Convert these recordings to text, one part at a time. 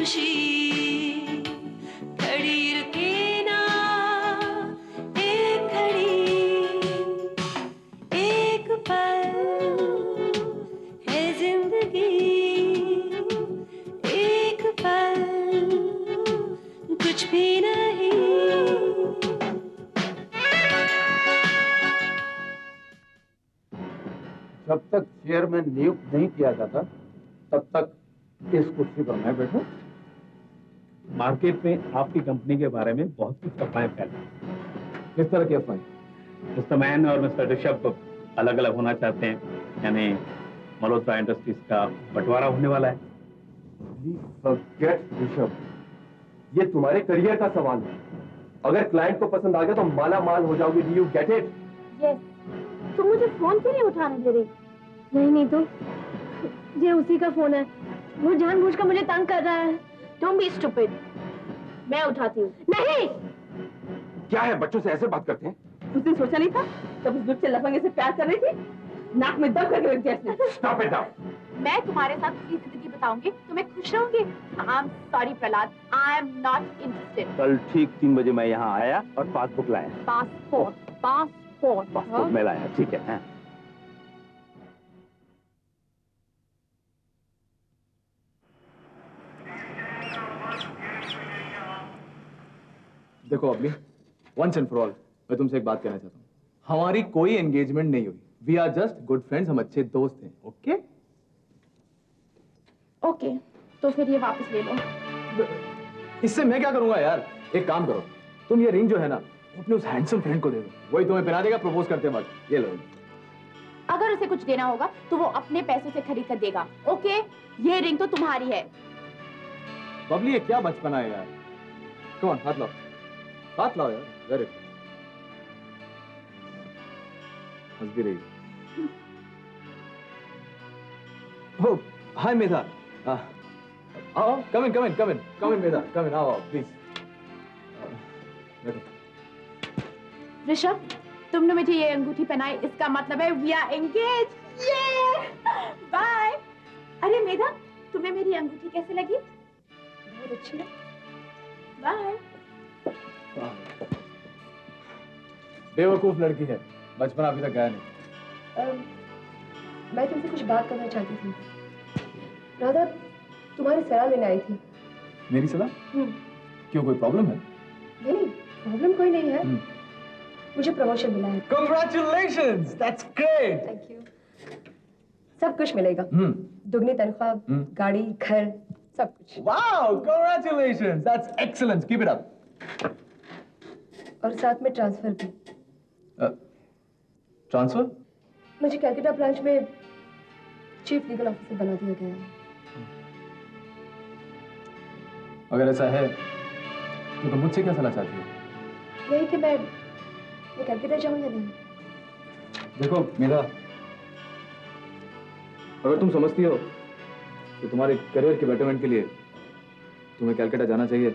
खुशी खड़ी रुके ना, एक घड़ी एक पल है जिंदगी, एक पल कुछ भी नहीं। जब तक चेयरमैन नियुक्त नहीं किया जाता तब तक इस कुर्सी पर मैं बैठूं। मार्केट में आपकी कंपनी के बारे में बहुत कुछ अफवाहें फैली। किस तरह की अफवाहें? मिस्टर मैन और मिस्टर ऋषभ अलग अलग होना चाहते हैं, यानी मल्होत्रा इंडस्ट्रीज का बंटवारा होने वाला है। फॉरगेट ऋषभ, ये तुम्हारे करियर का सवाल है। अगर क्लाइंट को पसंद आ गया तो माला माल हो जाओगे। Do you get it? Yes. तुम मुझे फोन क्यों नहीं उठाने दे रही? नहीं तो ये उसी का फोन है। वो जानबूझकर मुझे तंग कर रहा है। Don't be stupid। मैं उठाती हूँ। नहीं। क्या है, बच्चों से ऐसे बात करते हैं? उसने सोचा नहीं था तब उस लुच्चे लफंगे से प्यार कर रही थी? नाक में दम करके रख दिया इसने। Stop it now। मैं तुम्हारे साथ अपनी जिंदगी बताऊंगी, तुम्हें खुश रहोगे। I'm sorry Prahlad, I am not interested। कल ठीक 3 बजे मैं यहाँ आया और पासबुक लाया। पासपोर्ट मैं लाया, ठीक है। देखो अभी वंस एंड फॉर ऑल मैं तुमसे एक बात कहना चाहता हूँ। हमारी कोई एंगेजमेंट नहीं हुई। We are just good friends. हम अच्छे दोस्त हैं। ओके ओके, तो फिर ये वापस ले लो। इससे मैं क्या करूंगा यार? एक काम करो, तुम ये रिंग जो है ना अपने उस हैंडसम फ्रेंड को दे दो। वही तुम्हें पहना देगा प्रपोज करते वक्त। ये लो। अगर उसे कुछ देना होगा तो वो अपने पैसों से खरीद कर देगा। ओके, ये रिंग तो तुम्हारी है। बबली ये क्या बचपना है यार। कम ऑन, हाथ लाओ, हाथ लाओ यार। Very good. हंस भी रही। ओह हाय मेधा। आओ, कम इन मेधा, कम इन, आओ प्लीज। ऋषभ, तुमने मुझे ये अंगूठी पहनाई, इसका मतलब है वी आर एंगेज। ये बाय। अरे मेधा, तुम्हें मेरी अंगूठी कैसे लगी? बहुत अच्छी है। बाय। बेवकूफ लड़की है, बचपन अभी तक गया नहीं। मैं तुमसे कुछ बात करना चाहती थी। राधा, तुम्हारी सलाह लेने आई थी। मेरी सलाह? क्यों, कोई प्रॉब्लम है? नहीं, प्रॉब्लम कोई नहीं है। मुझे प्रमोशन मिला है। Congratulations, that's great. Thank you. सब कुछ मिलेगा। दुगनी तनख्वाह, गाड़ी, घर, सब कुछ। Wow, congratulations, that's excellent. Keep it up. और साथ में ट्रांसफर भी। ट्रांसफर? मुझे कलकत्ता ब्रांच में चीफ लीगल ऑफिसर बना दिया गया है। अगर ऐसा है तो मुझसे क्या सलाह चाहती हो? यही कि मैं कलकत्ता जाऊं या नहीं। देखो मेरा, अगर तुम समझती हो तो तुम्हारे करियर के बेटरमेंट के लिए तुम्हें कलकत्ता जाना चाहिए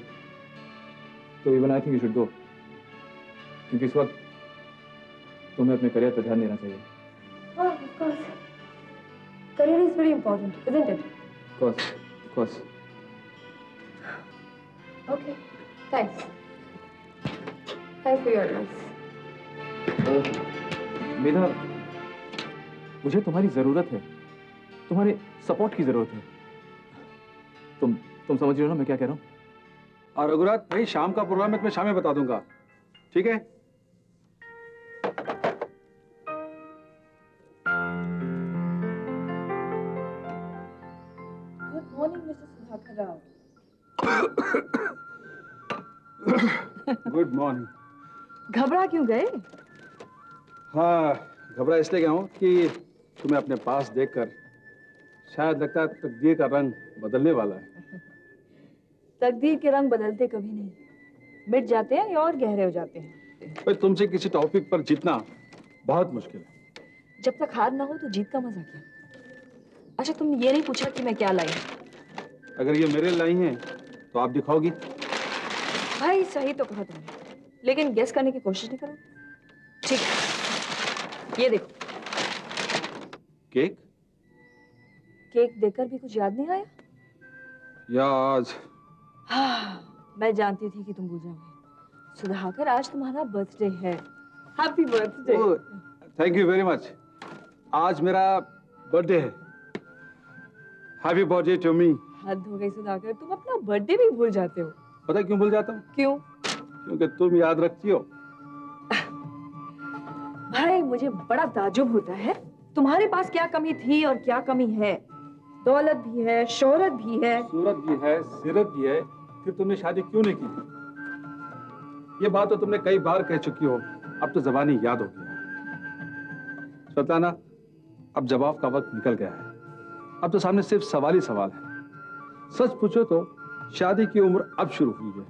तो even I think you should go, क्योंकि इस वक्त तुम्हें अपने करियर पर ध्यान देना चाहिए। हाँ, of course. Career is very important, isn't it? Of course. Okay, thanks. Thanks for your advice. मेधा, मुझे तुम्हारी जरूरत है, तुम्हारे सपोर्ट की जरूरत है। तुम समझ रहे हो ना मैं क्या कह रहा हूँ? और रघुराज भाई, शाम का प्रोग्राम मैं तुम्हें शाम में बता दूंगा, ठीक है? Good morning mister Sudhakar Rao. Good morning. घबरा क्यों गए? हाँ, घबरा इसलिए गया हूँ कि तुम्हें अपने पास देखकर शायद लगता है तकदीर का रंग बदलने वाला है। तकदीर के रंग बदलते कभी नहीं, मिट जाते हैं या और गहरे हो जाते हैं। भाई, तुमसे किसी टॉपिक पर जीतना बहुत मुश्किल है। जब तक हार ना हो तो जीत का मजा क्या? अच्छा, तुमने ये नहीं पूछा कि मैं क्या लाई? अगर ये मेरे लाई हैं तो आप दिखाओगी? भाई सही तो कहा तुमने, लेकिन गेस करने की कोशिश नहीं करो। ठीक है, ये देखो। केक? केक देखकर भी कुछ याद नहीं आया? या आज हाँ, मैं जानती थी कि तुम भूल जाओगे। सुधाकर, आज तुम्हारा बर्थडे है। Happy birthday. Thank you very much. आज मेरा बर्थडे है। Happy birthday to me. हद हो गई सुधाकर, तुम अपना बर्थडे भी भूल जाते हो। पता है क्यों भूल जाता हूँ? क्यों? क्योंकि तुम याद रखती हो। भाई, मुझे बड़ा ताज्जुब होता है, तुम्हारे पास क्या कमी थी और क्या कमी है। दौलत भी है, शोहरत भी है, सूरत भी है, सीरत भी है, फिर तुमने शादी क्यों नहीं की? ये बात तो तुमने कई बार कह चुकी हो, अब तो ज़बानी याद हो गया। सल्ताना, अब जवाब का वक्त निकल गया है। अब तो सामने सिर्फ सवाल ही सवाल है। सच पूछो तो शादी की उम्र अब शुरू हुई है।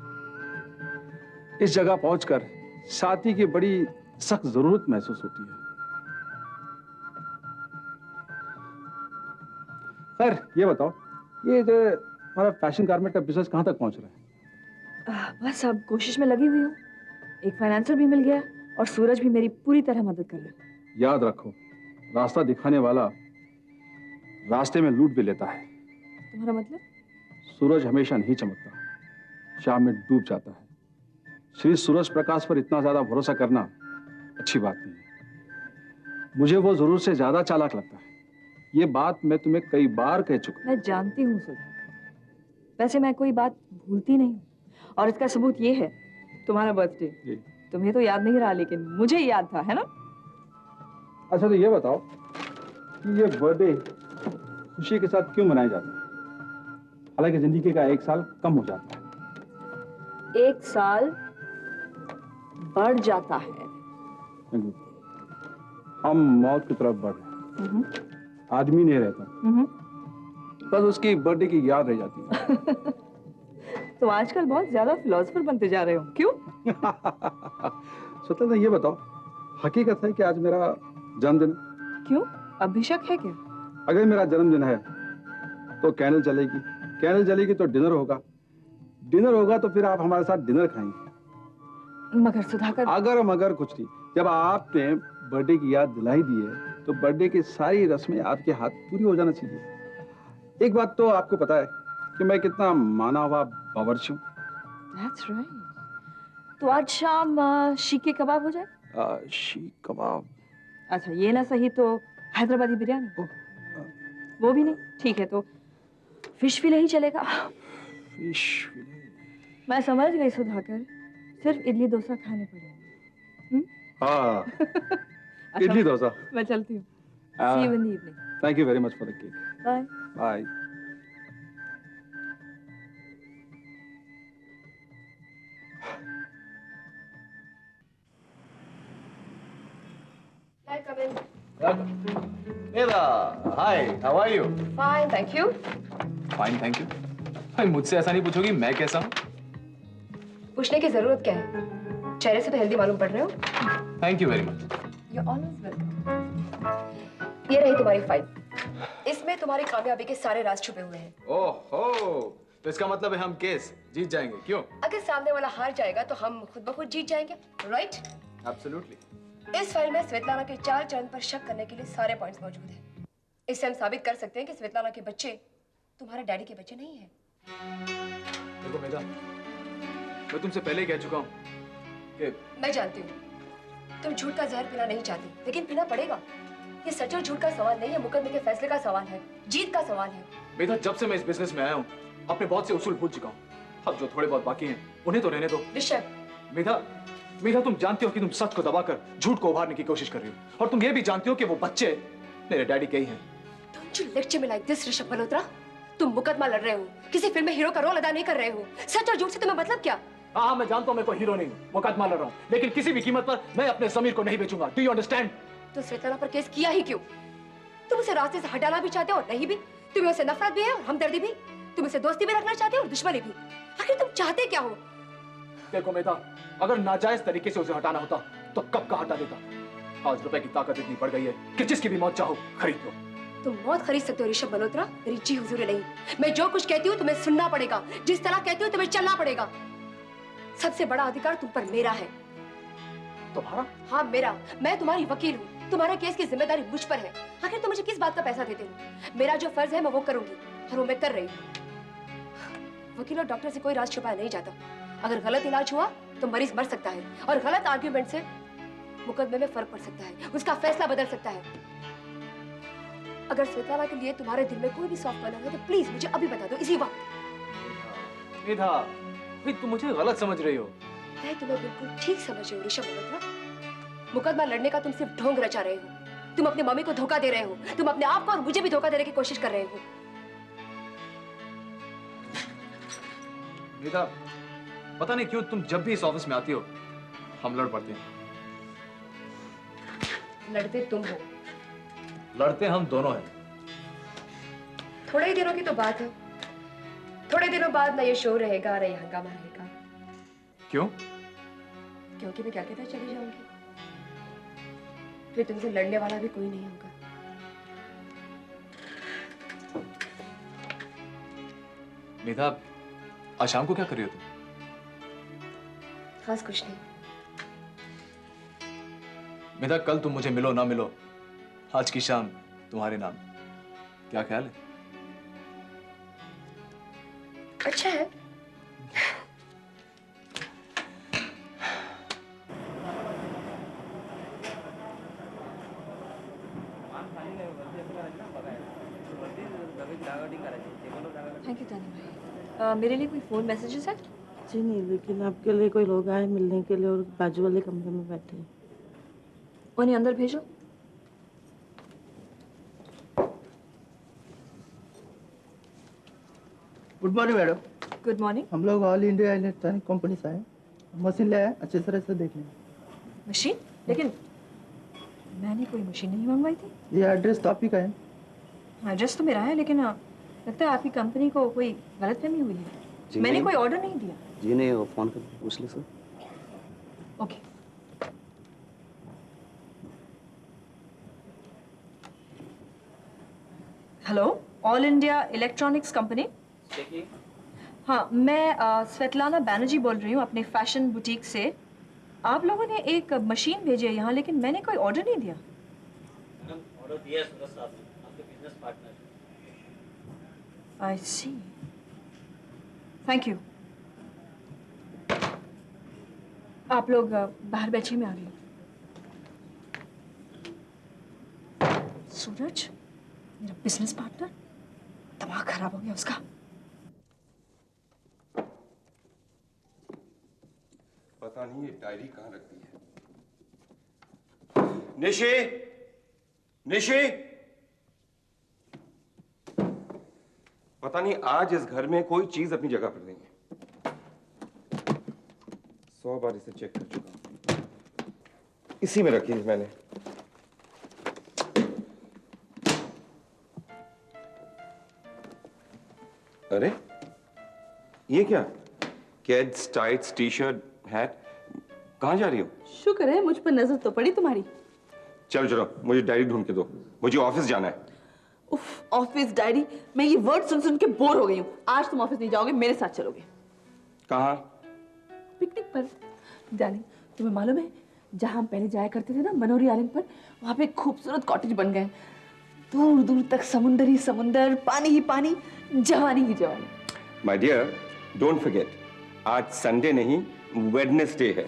इस जगह पहुंचकर शादी की बड़ी सख्त जरूरत महसूस होती है। खैर, ये बताओ, ये जो हमारा फैशन गारमेंट का बिजनेस कहाँ तक पहुंच रहा है? बस अब कोशिश में लगी हुई हूँ। एक फाइनेंसर भी मिल गया और सूरज भी मेरी पूरी तरह मदद कर रहा है। याद रखो, रास्ता दिखाने वाला रास्ते में लूट भी लेता है। तुम्हारा मतलब? सूरज हमेशा नहीं चमकता, शाम में डूब जाता है। श्री सूरज प्रकाश पर इतना ज्यादा भरोसा करना अच्छी बात नहीं है। मुझे वो जरूर से ज्यादा चालाक लगता है। ये बात मैं तुम्हें कई बार कह चुका। मैं जानती हूँ सुधा। वैसे मैं कोई बात भूलती नहीं हूँ और इसका सबूत ये है, तुम्हारा बर्थडे। तुम्हें तो याद नहीं रहा, लेकिन मुझे याद था, है ना? अच्छा, तो ये बताओ कि ये बर्थडे खुशी के साथ क्यों मनाया जाता है? हालांकि जिंदगी का एक साल कम हो जाता है। एक साल बढ़ जाता है। हम मौत की तरफ बढ़ रहे हैं। आदमी नहीं रहता, बस उसकी बर्थडे की याद रह जाती है। तो आजकल बहुत ज्यादा फिलोसफर बनते जा रहे हो, क्यों? स्वतंत्र, ये बताओ, हकीकत है कि आज मेरा जन्मदिन है? क्यों? अब भी शक है क्या? अगर मेरा जन्मदिन है तो कैंडल जलेगी, कैंडल जलेगी तो डिनर होगा, डिनर होगा तो फिर आप हमारे साथ डिनर खाएंगे। मगर सुधाकर, अगर मगर कुछ नहीं। जब आपने बर्थडे की याद दिलाई दी है तो बर्थडे की सारी रस्में आपके हाथ पूरी हो जाना चाहिए। एक बात तो आपको पता है कि मैं कितना माना हुआ बावर्ची हूँ। That's right. तो आज शाम शीके कबाब हो जाए? शीख कबाब? अच्छा, ये ना सही तो हैदराबादी बिरयानी? वो भी नहीं? ठीक है, तो फिश फिले ही चलेगा। फिश फिले? मैं समझ गई सुधाकर, सिर्फ इडली डोसा खाने पड़ेंगे। हाँ, इडली डोसा। मैं चलती हूँ। See you in the evening. Thank you very much for the cake. Bye. Bye. Eda, hi, how are you? Fine, thank you. Fine, thank you. भाई, मुझसे ऐसा नहीं पूछोगी मैं कैसा हूँ? पूछने की जरूरत क्या है? चेहरे से तो हेल्दी मालूम पड़ रहे हो। Thank you very much. You're always welcome. ये रही तुम्हारी फाइल। इसमें तुम्हारी कामयाबी के सारे राज छुपे हुए हैं। ओहो, तो इसका मतलब है हम केस जीत जाएंगे, क्यों? अगर सामने वाला हार जाएगा तो हम खुद ब खुद जीत जाएंगे, राइट? Absolutely. इस फाइल में स्वेतलाना के 4 चरण पर शक करने के लिए सारे पॉइंट्स मौजूद हैं। इससे हम साबित कर सकते हैं कि स्वेतलाना के बच्चे तुम्हारे डैडी के बच्चे नहीं हैं। देखो मेधा, मैं तुमसे पहले ही कह चुका हूँ कि मैं जानती हूँ तुम झूठ का जहर पीना नहीं चाहती, लेकिन पीना पड़ेगा। ये सच और झूठ का सवाल नहीं है, मुकदमे के फैसले का सवाल है, जीत का सवाल है। मेधा, जब से मैं इस बिजनेस में आया हूँ अपने बहुत से उसूल भूल चुका हूँ। अब जो थोड़े बहुत बाकी हैं उन्हें तो रहने दो। ऋषभ, मेधा, तुम जानती हो कि तुम सच को दबाकर झूठ को उभारने की कोशिश कर रही हो, और तुम ये भी जानती हो कि वो बच्चे मेरे डैडी के ही हैं। Don't you lecture me like this, Rishabh Malhotra? तुम मुकदमा लड़ रहे हो, किसी फिल्म में हीरो का रोल अदा नहीं कर रहे हो। सच और झूठ से तुम्हें मतलब क्या? हाँ, मैं जानता हूँ मैं कोई हीरो नहीं हूँ, मुकदमा लड़ रहा हूँ, लेकिन किसी भी कीमत पर मैं अपने ज़मीर को नहीं बेचूंगा। Do you understand? तो स्वेतलाना पर केस किया ही क्यों? तुम उसे रास्ते से हटाना भी चाहते हो और नहीं भी। तुम्हें उसे नफरत भी है और हमदर्दी भी। तुम उसे दोस्ती भी रखना चाहते हो और दुश्मनी भी। आखिर तुम चाहते क्या हो? देखो मेधा, अगर नाजायज तरीके से उसे हटाना होता तो कब का हटा देता। आज रुपए की ताकत इतनी बढ़ गई है कि जिसकी भी मौत चाहो खरीद लो। तुम मौत खरीद सकते हो ऋषभ मल्होत्रा, मेरी जी हुजूर नहीं। मैं जो कुछ कहती हूँ तुम्हें सुनना पड़ेगा, जिस तरह कहती हूँ तुम्हें चलना पड़ेगा। सबसे बड़ा अधिकार तुम पर मेरा है। तुम्हारा? हाँ, मेरा। मैं तुम्हारी वकील हूँ, तुम्हारे केस की जिम्मेदारी मुझ पर है। आखिर तुम मुझे किस बात का पैसा देते हो? मेरा जो फर्ज है मैं वो करूंगी और वो मैं कर रही हूँ। वकील और डॉक्टर से कोई राज छुपाया नहीं जाता। अगर गलत इलाज हुआ तो मरीज मर सकता है, और गलत आर्ग्यूमेंट से मुकदमे में फर्क पड़ सकता है, उसका फैसला बदल सकता है। अगर स्वेताना के लिए तुम्हारे दिल में कोई भी सॉफ्ट कॉर्नर है तो प्लीज मुझे अभी बता दो, इसी वक्त। मेधा, तुम मुझे गलत समझ रही हो। मैं तुम्हें बिल्कुल ठीक समझ रही हूँ ऋषभ मल्होत्रा। मुकदमा लड़ने का तुम सिर्फ ढोंग रचा रहे हो। तुम अपनी मम्मी को धोखा दे रहे हो, तुम अपने आप को और मुझे भी धोखा देने की कोशिश कर रहे हो। मेधा, पता नहीं क्यों तुम जब भी इस ऑफिस में आती हो हम लड़ पड़ते हैं। लड़ते तुम हो, लड़ते हम दोनों हैं। थोड़े ही दिनों की तो बात है। थोड़े दिनों बाद ना ये शो रहेगा ना ये हंगामा रहेगा। क्यों? क्योंकि मैं कलकत्ता चली जाऊंगी, फिर तुमसे लड़ने वाला भी कोई नहीं होगा। मेधा, आज शाम को क्या कर रही हो तुम? खास कुछ नहीं। मेधा, कल तुम मुझे मिलो ना मिलो, आज की शाम तुम्हारे नाम। क्या ख्याल है? अच्छा है। थैंक यू तानी भाई। मेरे लिए कोई फोन मैसेजेस है? जी नहीं, लेकिन आपके लिए कोई लोग आए मिलने के लिए और बाजू वाले कमरे में बैठे हैं। उन्हें अंदर भेजो। Good morning madam. Good morning. हम लोग ऑल इंडिया इलेक्ट्रॉनिक कंपनी से आए, मशीन ले आए, अच्छे तरह से देख लें। मशीन? लेकिन मैंने कोई मशीन नहीं मंगवाई थी। ये एड्रेस तो आप ही का है। एड्रेस तो मेरा है, लेकिन लगता है आपकी कंपनी को कोई गलतफहमी हुई है। मैंने कोई ऑर्डर नहीं दिया। जी नहीं, वो फोन करके पूछ ले sir. Okay. Hello, all India electronics company. हाँ, मैं स्वेतलाना बैनर्जी बोल रही हूँ अपने फैशन बुटीक से। आप लोगों ने एक मशीन भेजी है यहाँ, लेकिन मैंने कोई ऑर्डर नहीं दिया। ऑर्डर दिया है सुंदर साहब ने, आपके business partner. I see, thank you. आप लोग बाहर बैठिए, मैं आ रही हूँ। सूरज, मेरा बिजनेस पार्टनर, दिमाग खराब हो गया उसका। पता नहीं ये डायरी कहाँ रख दी है। निशी, निशी, पता नहीं आज इस घर में कोई चीज अपनी जगह पर नहीं है। 100 बार इसे चेक कर चुका हूं। इसी में रखी थी मैंने। अरे ये क्या? कैड्स, टाइट्स, टी शर्ट, हैट। कहाँ जा रही हो? शुक्र है मुझ पर नजर तो पड़ी तुम्हारी। चलो चलो, मुझे डायरी ढूंढ के दो, मुझे ऑफिस जाना है। उफ, ऑफिस डायरी, मैं ये वर्ड सुन सुन के बोर हो गई हूँ। आज तुम ऑफिस नहीं जाओगे, मेरे साथ चलोगे। कहाँ? पिकनिक पर। डार्लिंग, तुम्हें मालूम है जहाँ हम पहले जाया करते थे ना, मनोरी आइलैंड पर, वहाँ पे खूबसूरत कॉटेज बन गए। दूर दूर तक समुंदर ही समुंदर, पानी ही पानी, जवानी ही जवानी। माय डियर, डोंट फॉरगेट, आज संडे नहीं, वेडनेसडे है।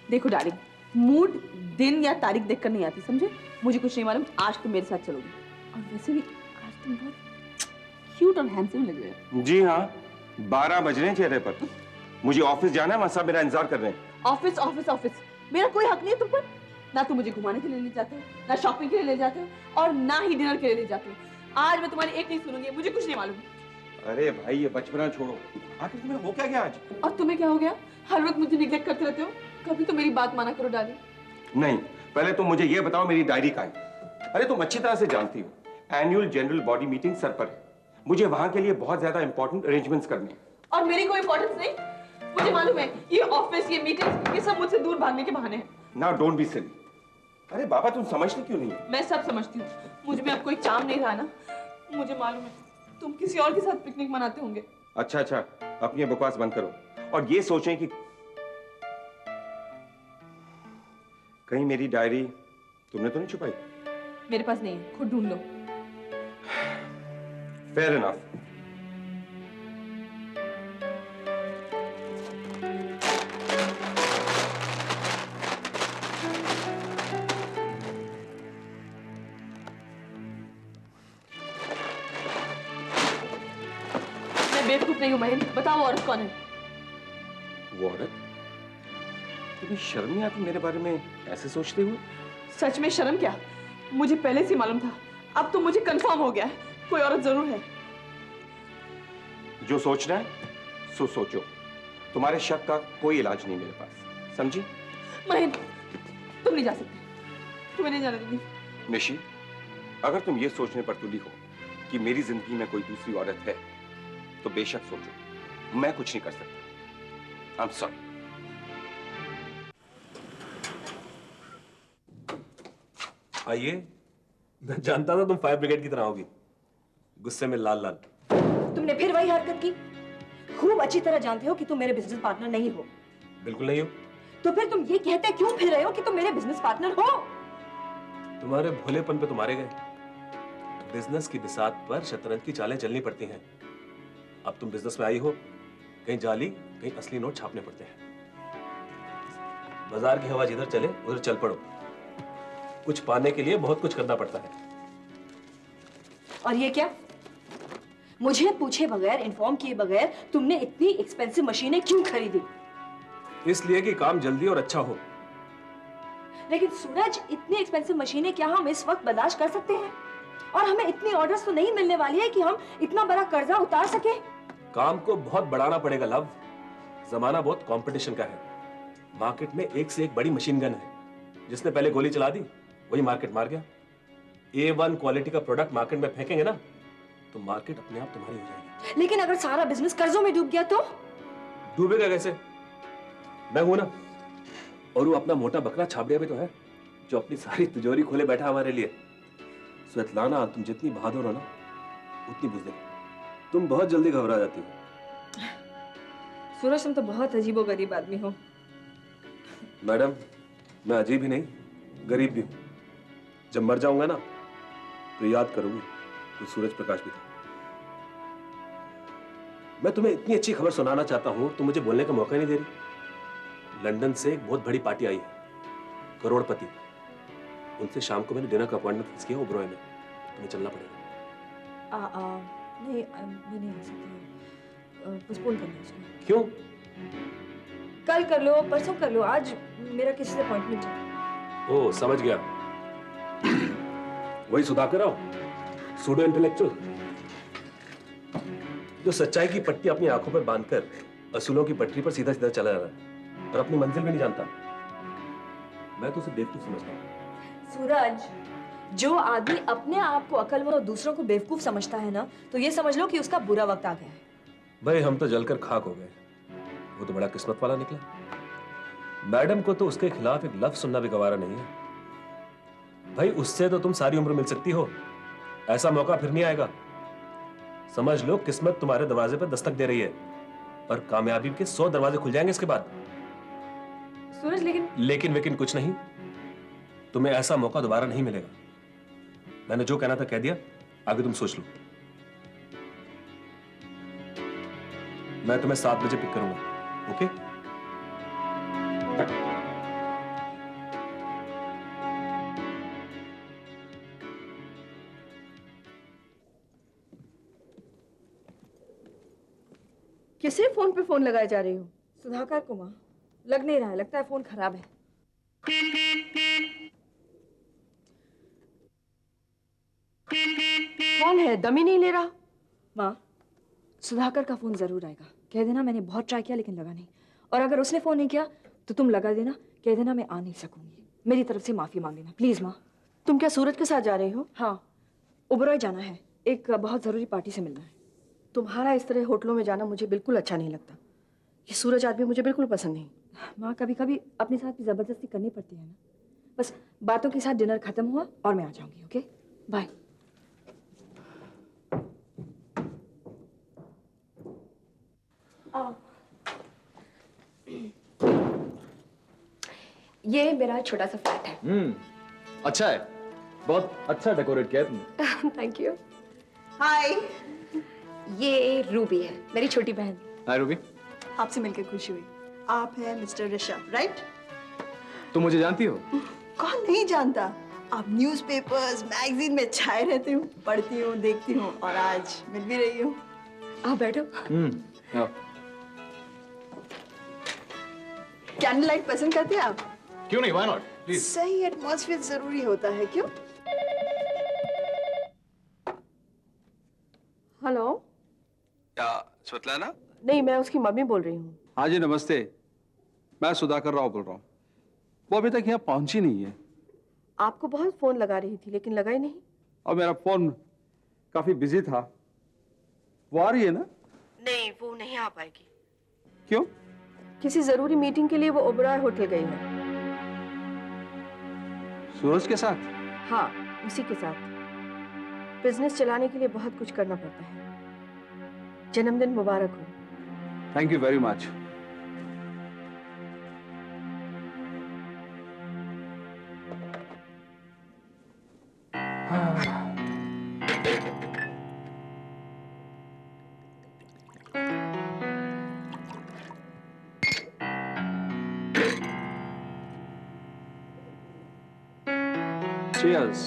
देखो डार्लिंग, मूड दिन या तारीख देखकर नहीं आती, समझे? मुझे कुछ नहीं मालूम, आज तुम मेरे साथ चलोगी। और वैसे भी आज तुम बहुत क्यूट और हैंडसम लग रहे हो। जी हाँ, 12 बज रहे हैं चेहरे पर। मुझे ऑफिस जाना है, वहां सब मेरा इंतजार कर रहे हैं। ऑफिस ऑफिस ऑफिस, मेरा कोई हक नहीं है तुम पर। ना तुम मुझे घुमाने के लिए ले जाते हो, ना शॉपिंग के लिए ले जाते हो, और ना ही डिनर के लिए ले जाते हो। आज मैं तुम्हारी एक नहीं सुनूंगी, मुझे कुछ नहीं मालूम। अरे भाई, ये बचपना छोड़ो। आखिर तुम्हें हो क्या गया आज? और तुम्हें क्या हो गया? हर वक्त मुझे निग्लेक्ट करते रहते हो। कभी तो मेरी बात माना करो डार्लिंग। नहीं, पहले तुम मुझे ये बताओ मेरी डायरी कहाँ है? अरे तुम अच्छी तरह से जानती हो, annual general body meeting sir पर है। मुझे वहां के लिए बहुत ज्यादा इंपॉर्टेंट अरेंजमेंट्स करने हैं। और मेरी कोई इंपॉर्टेंस नहीं? मुझे मालूम है ये ऑफिस, ये मीटिंग्स, ये सब मुझसे दूर भागने के बहाने हैं। Now don't be silly. अरे बाबा, तुम समझती क्यों नहीं? मैं सब समझती हूँ, मुझ में अब कोई चाम नहीं रहा ना। मुझे मालूम है तुम किसी और के साथ पिकनिक मनाते होंगे। अच्छा अच्छा, अपनी बकवास बंद करो और ये सोचें कि कहीं मेरी डायरी तुमने तो नहीं छुपाई? मेरे पास नहीं है, खुद ढूंढ लो। Fair enough. बेवकूफ नहीं हूँ महेंद्र, बताओ औरत कौन है? वो औरत? तुम्हें शर्म नहीं आती मेरे बारे में ऐसे सोचते हुए? सच में शर्म क्या, मुझे पहले से मालूम था, अब तो मुझे कंफर्म हो गया है, कोई औरत जरूर है। जो सोचना है सो सोचो, तुम्हारे शक का कोई इलाज नहीं मेरे पास, समझी? महेंद्र, तुम नहीं जा सकते, तुम्हें नहीं जाने दूंगी। निशी, अगर तुम ये सोचने पर तुली हो कि मेरी जिंदगी में कोई दूसरी औरत है, तो बेशक सोचो, मैं कुछ नहीं कर सकता। I am sorry. आइए, मैं जानता था तुम फायर ब्रिगेड की तरह होगी, गुस्से में लाल लाल। तुमने फिर वही हरकत की। खूब अच्छी तरह जानते हो कि तुम मेरे बिजनेस पार्टनर नहीं हो। बिल्कुल नहीं हो। तो फिर तुम ये कहते क्यों फिर रहे हो कि तुम मेरे बिजनेस पार्टनर हो? तुम्हारे भोलेपन पे तुम्हारे गए। बिजनेस की बिसात पर शतरंज की चालें चलनी पड़ती हैं। अब तुम बिजनेस में आई हो, कहीं जाली कहीं असली नोट छापने पड़ते हैं। बाजार की हवा जिधर चले उधर चल पड़ो। कुछ पाने के लिए बहुत कुछ करना पड़ता है। और ये क्या? मुझे पूछे बगैर, इन्फॉर्म किए बगैर तुमने इतनी एक्सपेंसिव मशीनें क्यों खरीदी? इसलिए कि काम जल्दी और अच्छा हो। लेकिन सूरज, इतनी एक्सपेंसिव मशीनें क्या हम इस वक्त बर्दाश्त कर सकते हैं? और हमें इतनी ऑर्डर्स तो नहीं मिलने वाली है कि हम इतना बड़ा कर्जा उतार सके। काम को बहुत बढ़ाना पड़ेगा लव। जमाना बहुत कंपटीशन का है। मार्केट में एक से एक बड़ी मशीन गन है। जिसने पहले गोली चला दी वही मार्केट मार गया। A1 क्वालिटी का प्रोडक्ट मार्केट में फेंकेंगे ना तो मार्केट अपने आप तुम्हारी हो जाएगी। लेकिन अगर सारा बिजनेस कर्जों में डूब गया तो? डूबेगा कैसे? मैं हूं ना। और वो अपना मोटा बकरा छाबड़िया भी तो है जो अपनी सारी तिजोरी खोले बैठा हमारे लिए। स्वेतलाना, तुम जितनी बहादुर हो ना उतनी बुज़दिल। तुम बहुत जल्दी घबरा जाती हो। सूरज, तुम तो बहुत अजीबोगरीब आदमी हो। मैडम, मैं अजीब ही नहीं, गरीब भी हूं। जब मर जाऊंगा ना तो याद करोगी तो सूरज प्रकाश भी था। मैं तुम्हें इतनी अच्छी खबर सुनाना चाहता हूं, तुम मुझे बोलने का मौका नहीं दे रही। लंदन से एक बहुत बड़ी पार्टी आई है, करोड़पति। उनसे शाम को मैंने डिनर का अपॉइंटमेंट फिक्स किया ओबरॉय में। तुम्हें चलना पड़ेगा। नहीं, मैं नहीं आ सकती। पोस्टपोन करना उसको। क्यों? कल कर लो, परसों कर लो, आज मेरा किसी से अपॉइंटमेंट है। ओह, समझ गया। वही सुधाकर आओ, सूडो इंटेलेक्चुअल, जो सच्चाई की पट्टी अपनी आंखों पर बांधकर असूलों की पटरी पर सीधा सीधा चला जा रहा है और अपनी मंजिल भी नहीं जानता। मैं तो उसे बेवकूफ समझता हूं। सूरज, जो आदमी अपने आप को अक्लमंद और दूसरों को बेवकूफ समझता है ना, तो ये समझ लो कि उसका बुरा वक्त आ गया है। भाई, हम तो जलकर खाक हो गए। वो तो बड़ा किस्मत वाला निकला। मैडम को तो उसके खिलाफ एक लफ्ज सुनना भी गवारा नहीं है। भाई, उससे तो तुम सारी उम्र मिल सकती हो, ऐसा मौका फिर नहीं आएगा। समझ लो किस्मत तुम्हारे दरवाजे पर दस्तक दे रही है और कामयाबी के 100 दरवाजे खुल जाएंगे इसके बाद। सूरज, लेकिन वेकिन कुछ नहीं। तुम्हें ऐसा मौका दोबारा नहीं मिलेगा। मैंने जो कहना था कह दिया, आगे तुम सोच लो। मैं तुम्हें 7 बजे पिक करूंगा, ओके? किसे फोन पे फोन लगाए जा रही हो? सुधाकर को माँ। लग नहीं रहा है, लगता है फोन खराब है। कौन है? दम ही नहीं ले रहा। माँ, सुधाकर का फोन जरूर आएगा। कह देना मैंने बहुत ट्राई किया लेकिन लगा नहीं। और अगर उसने फोन नहीं किया तो तुम लगा देना, कह देना मैं आ नहीं सकूंगी। मेरी तरफ से माफी मांग लेना प्लीज माँ। तुम क्या सूरज के साथ जा रही हो? हाँ, ओबरॉय जाना है, एक बहुत जरूरी पार्टी से मिलना है। तुम्हारा इस तरह होटलों में जाना मुझे बिल्कुल अच्छा नहीं लगता। ये सूरज आदमी मुझे बिल्कुल पसंद नहीं। माँ, कभी कभी अपने साथ भी जबरदस्ती करनी पड़ती है ना। बस बातों के साथ डिनर खत्म हुआ और मैं आ जाऊंगी, ओके? बाय। ये मेरा छोटा सा फ्लैट है। अच्छा है, बहुत अच्छा डेकोरेट किया है तुमने। Thank you. हाय। ये रूबी है, मेरी छोटी बहन। Hi Ruby. आपसे मिलकर खुशी हुई। आप हैं मिस्टर ऋषभ, राइट? तुम मुझे जानती हो? कौन नहीं जानता? आप न्यूज़पेपर्स, मैगजीन में छाए रहते हो, पढ़ती हूँ, देखती हूँ और आज मिल भी रही हूँ। आओ बैठो। आओ। कैंडल लाइट पसंद करते हैं आप? क्यों नहीं, व्हाई नॉट, प्लीज। सही एटमॉस्फेयर जरूरी होता है, क्यों? हेलो। क्या स्वेतलाना? नहीं, मैं उसकी मम्मी बोल रही हूँ। हाँ जी, नमस्ते। मैं सुधाकर राव बोल रहा हूँ। वो अभी तक यहाँ पहुंची नहीं है। आपको बहुत फोन लगा रही थी लेकिन लगा ही नहीं। और मेरा फोन काफी बिजी था। वो आ रही है ना? नहीं, वो नहीं आ पाएगी। क्यों? किसी जरूरी मीटिंग के लिए वो ओबराय होटल गई है। सूरज के साथ? हाँ, उसी के साथ। बिजनेस चलाने के लिए बहुत कुछ करना पड़ता है। जन्मदिन मुबारक हो। Thank you very much. Cheers.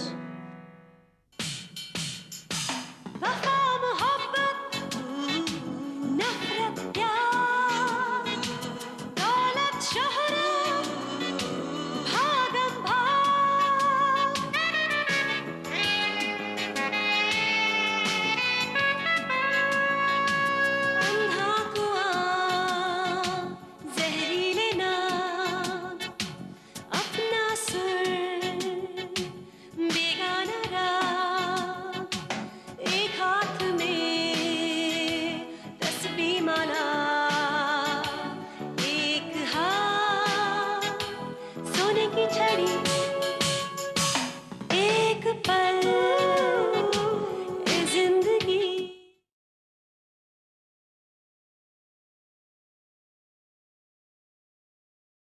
वफा मोहब्बत नफरत प्यार दौलत शोहरत भागम भाग अंधा कुआं जहरीले नाम अपना सुर बेगाना राग एक हाथ में तस्बीह माला एक हाथ सोने की छड़ी